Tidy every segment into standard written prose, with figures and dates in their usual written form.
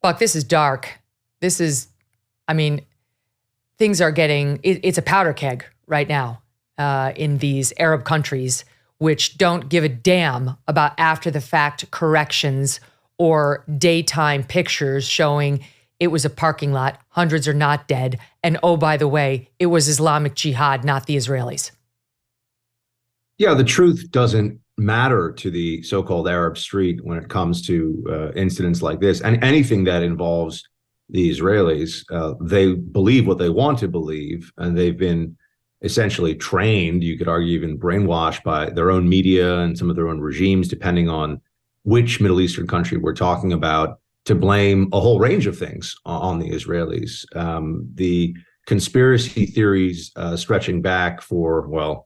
Buck, this is dark. I mean, things are getting, it's a powder keg right now in these Arab countries, which don't give a damn about after the fact corrections or daytime pictures showing it was a parking lot, hundreds are not dead, and oh, by the way, it was Islamic Jihad, not the Israelis. Yeah, the truth doesn't matter to the so-called Arab street when it comes to incidents like this, and anything that involves the Israelis. They believe what they want to believe, and they've been essentially trained, you could argue even brainwashed by their own media and some of their own regimes, depending on which Middle Eastern country we're talking about, to blame a whole range of things on the Israelis. The conspiracy theories stretching back for,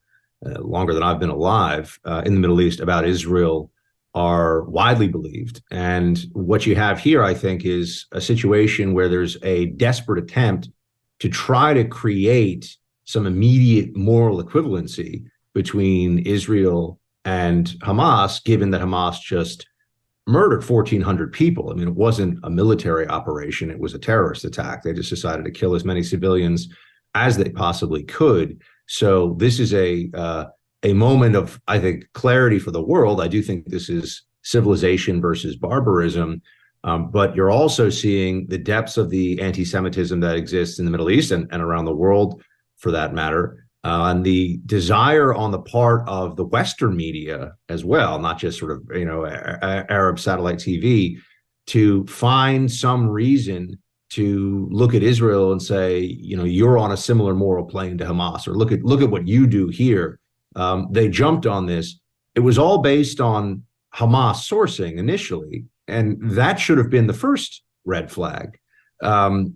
longer than I've been alive in the Middle East about Israel are widely believed. And what you have here, I think, is a situation where there's a desperate attempt to try to create some immediate moral equivalency between Israel and Hamas, given that Hamas just murdered 1,400 people. I mean, it wasn't a military operation. It was a terrorist attack. They just decided to kill as many civilians as they possibly could. So this is a moment of, I think, clarity for the world. I do think this is civilization versus barbarism. But you're also seeing the depths of the anti-Semitism that exists in the Middle East and around the world, for that matter, and the desire on the part of the Western media as well, not just sort of, Arab satellite TV, to find some reason to look at Israel and say, you're on a similar moral plane to Hamas, or look at what you do here. They jumped on this. It was all based on Hamas sourcing initially, and that should have been the first red flag.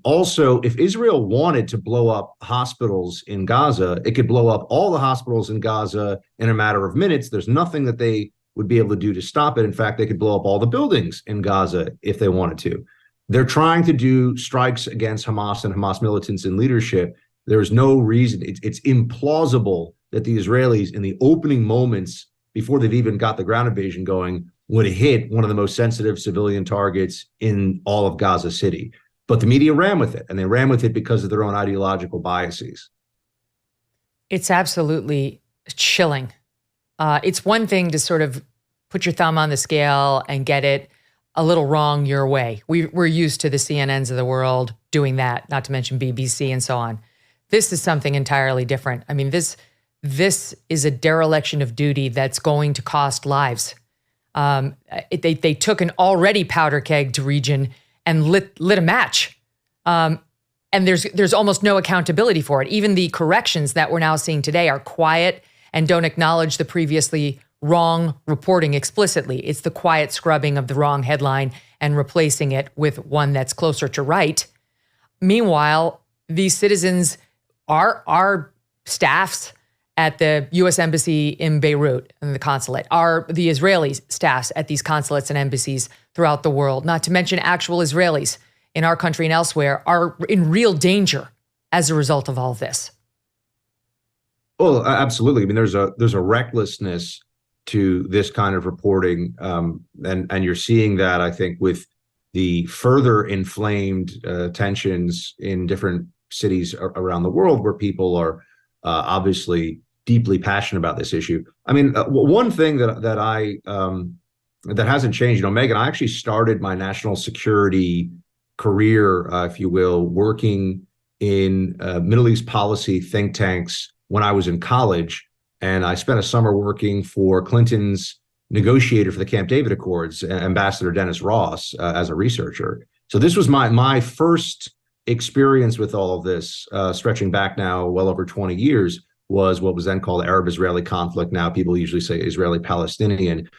Also, if Israel wanted to blow up hospitals in Gaza, it could blow up all the hospitals in Gaza in a matter of minutes. There's nothing that they would be able to do to stop it. In fact, they could blow up all the buildings in Gaza if they wanted to. They're trying to do strikes against Hamas and Hamas militants in leadership. There's no reason. It's implausible that the Israelis, in the opening moments before they've even got the ground invasion going, would have hit one of the most sensitive civilian targets in all of Gaza City. But the media ran with it, and they ran with it because of their own ideological biases. It's absolutely chilling. It's one thing to sort of put your thumb on the scale and get it a little wrong your way. We're used to the CNNs of the world doing that, not to mention BBC and so on. This is something entirely different. I mean, this is a dereliction of duty that's going to cost lives. They took an already powder kegged region and lit a match. And there's almost no accountability for it. Even the corrections that we're now seeing today are quiet and don't acknowledge the previously wrong reporting explicitly. It's the quiet scrubbing of the wrong headline and replacing it with one that's closer to right. Meanwhile, these citizens, our staffs at the U.S. Embassy in Beirut and the consulate, are the Israeli staffs at these consulates and embassies throughout the world, not to mention actual Israelis in our country and elsewhere, are in real danger as a result of all of this. Well, absolutely. I mean, there's a recklessness to this kind of reporting, and you're seeing that, I think, with the further inflamed tensions in different cities around the world, where people are obviously deeply passionate about this issue. I mean, one thing that hasn't changed, Megyn, I actually started my national security career, if you will, working in Middle East policy think tanks when I was in college. And I spent a summer working for Clinton's negotiator for the Camp David Accords, Ambassador Dennis Ross, as a researcher. So this was my first experience with all of this, stretching back now well over 20 years, was what was then called Arab-Israeli conflict. Now people usually say Israeli-Palestinian.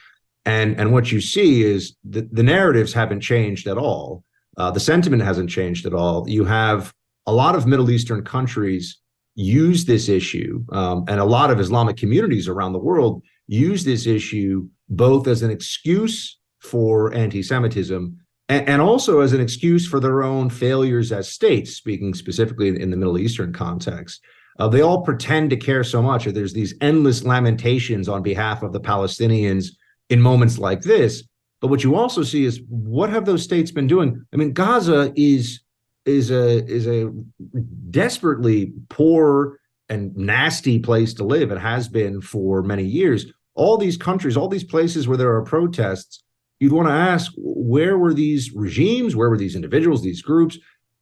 And what you see is the narratives haven't changed at all. The sentiment hasn't changed at all. You have a lot of Middle Eastern countries use this issue, and a lot of Islamic communities around the world use this issue both as an excuse for anti-Semitism and also as an excuse for their own failures as states, speaking specifically in the Middle Eastern context. They all pretend to care so much. There's these endless lamentations on behalf of the Palestinians in moments like this. But what you also see is, what have those states been doing? I mean, Gaza is a desperately poor and nasty place to live. It has been for many years. All these countries, all these places where there are protests, you'd want to ask, where were these regimes, where were these individuals, these groups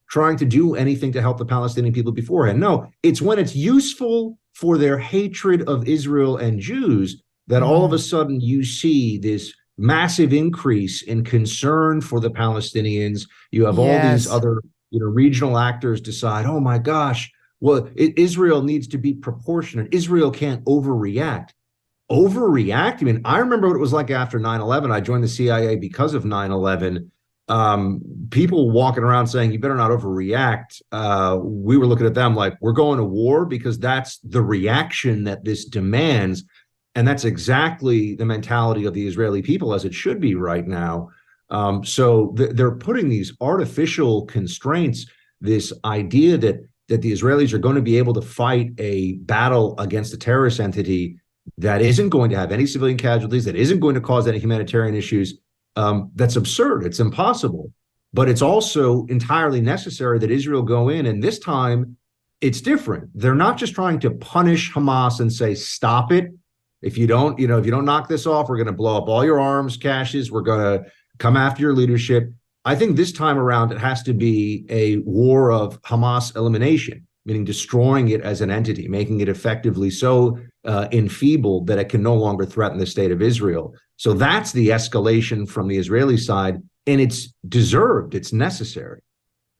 trying to do anything to help the Palestinian people beforehand? No, it's when it's useful for their hatred of Israel and Jews that all of a sudden you see this massive increase in concern for the Palestinians. You have all these other, regional actors decide, oh my gosh, well, Israel needs to be proportionate. Israel can't overreact. Overreact? I mean, I remember what it was like after 9/11. I joined the CIA because of 9/11. People walking around saying, you better not overreact. We were looking at them like, we're going to war because that's the reaction that this demands. And that's exactly the mentality of the Israeli people, as it should be right now. So they're putting these artificial constraints, this idea that the Israelis are going to be able to fight a battle against a terrorist entity that isn't going to have any civilian casualties, that isn't going to cause any humanitarian issues. That's absurd. It's impossible. But it's also entirely necessary that Israel go in. And this time, it's different. They're not just trying to punish Hamas and say, stop it. If you don't knock this off, we're going to blow up all your arms caches. We're going to come after your leadership. I think this time around, it has to be a war of Hamas elimination, meaning destroying it as an entity, making it effectively so enfeebled that it can no longer threaten the state of Israel. So that's the escalation from the Israeli side, and it's deserved. It's necessary.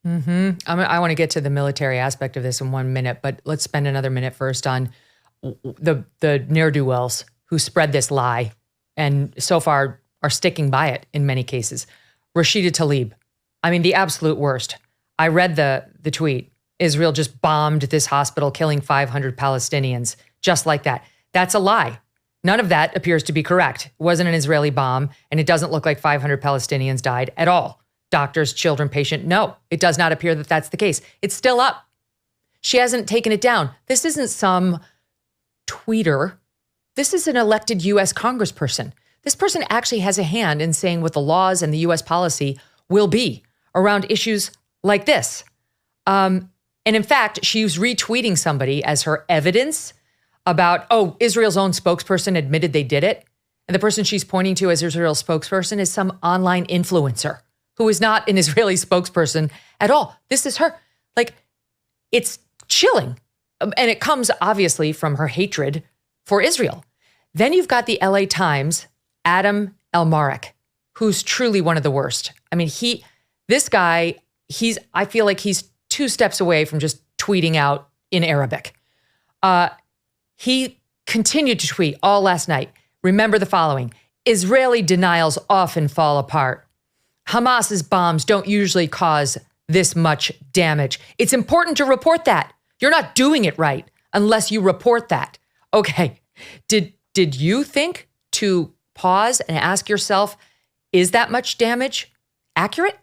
I want to get to the military aspect of this in 1 minute, but let's spend another minute first on the ne'er-do-wells who spread this lie and so far are sticking by it in many cases. Rashida Tlaib, I mean, the absolute worst. I read the tweet. Israel just bombed this hospital, killing 500 Palestinians, just like that. That's a lie. None of that appears to be correct. It wasn't an Israeli bomb, and it doesn't look like 500 Palestinians died at all. Doctors, children, patient, no, it does not appear that that's the case. It's still up. She hasn't taken it down. This isn't some tweeter. This is an elected U.S. congressperson. This person actually has a hand in saying what the laws and the U.S. policy will be around issues like this. And in fact, she was retweeting somebody as her evidence about, Israel's own spokesperson admitted they did it. And the person she's pointing to as Israel's spokesperson is some online influencer who is not an Israeli spokesperson at all. This is her. Like, it's chilling. And it comes obviously from her hatred for Israel. Then you've got the LA Times, Adam Elmarek, who's truly one of the worst. I mean, this guy, I feel like he's 2 steps away from just tweeting out in Arabic. He continued to tweet all last night. Remember the following: Israeli denials often fall apart. Hamas's bombs don't usually cause this much damage. It's important to report that. You're not doing it right unless you report that. Okay, did you think to pause and ask yourself, is that much damage accurate?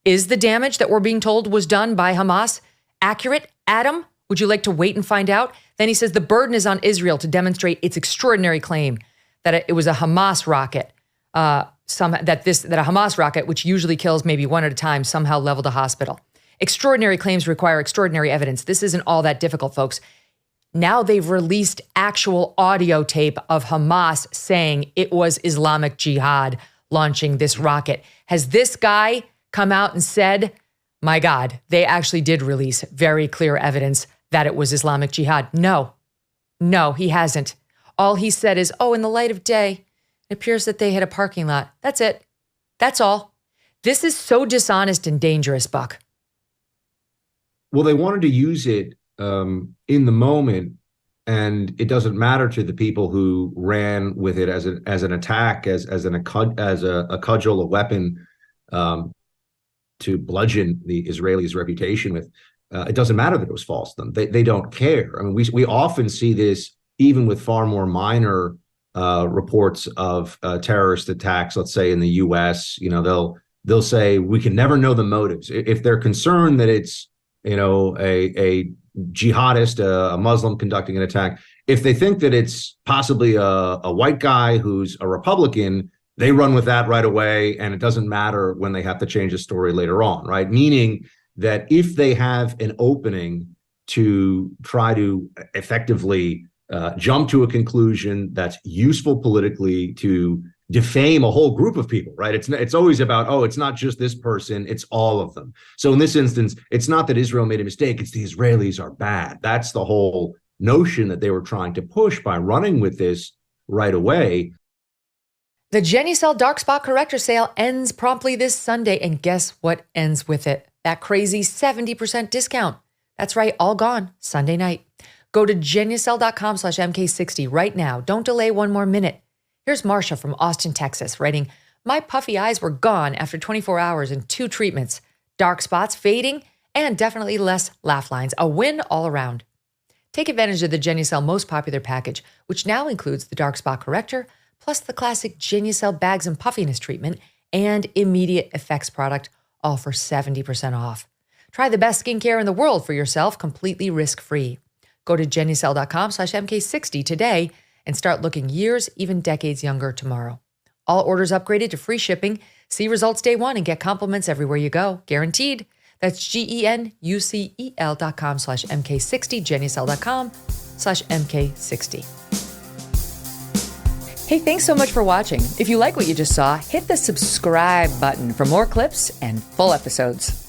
Is the damage that we're being told was done by Hamas accurate? Adam, would you like to wait and find out? Then he says the burden is on Israel to demonstrate its extraordinary claim that it was a Hamas rocket, that a Hamas rocket, which usually kills maybe one at a time, somehow leveled a hospital. Extraordinary claims require extraordinary evidence. This isn't all that difficult, folks. Now they've released actual audio tape of Hamas saying it was Islamic Jihad launching this rocket. Has this guy come out and said, my God, they actually did release very clear evidence that it was Islamic Jihad? No, he hasn't. All he said is, in the light of day, it appears that they hit a parking lot. That's it. That's all. This is so dishonest and dangerous, Buck. Well, they wanted to use it in the moment, and it doesn't matter to the people who ran with it as an attack, as a cudgel, a weapon to bludgeon the Israelis' reputation with. It doesn't matter that it was false to them. They don't care. I mean, we often see this even with far more minor reports of terrorist attacks. Let's say in the U.S., they'll say we can never know the motives if they're concerned that it's a jihadist, a Muslim conducting an attack. If they think that it's possibly a white guy who's a Republican, they run with that right away, and it doesn't matter when they have to change a story later on, right? Meaning that if they have an opening to try to effectively jump to a conclusion that's useful politically to defame a whole group of people, right? It's always about, oh, it's not just this person, it's all of them. So in this instance, it's not that Israel made a mistake, it's the Israelis are bad. That's the whole notion that they were trying to push by running with this right away. The Genucel Dark Spot Corrector sale ends promptly this Sunday, and guess what ends with it? That crazy 70% discount. That's right, all gone Sunday night. Go to Genucel.com/MK60 right now. Don't delay one more minute. Here's Marcia from Austin, Texas, writing, my puffy eyes were gone after 24 hours and 2 treatments. Dark spots fading and definitely less laugh lines. A win all around. Take advantage of the Genucel most popular package, which now includes the Dark Spot Corrector, plus the classic Genucel bags and puffiness treatment and immediate effects product, all for 70% off. Try the best skincare in the world for yourself, completely risk-free. Go to Genucel.com/MK60 today and start looking years, even decades younger tomorrow. All orders upgraded to free shipping. See results day one and get compliments everywhere you go. Guaranteed. That's GENUCEL.com/MK60, Genucel.com/MK60. Hey, thanks so much for watching. If you like what you just saw, hit the subscribe button for more clips and full episodes.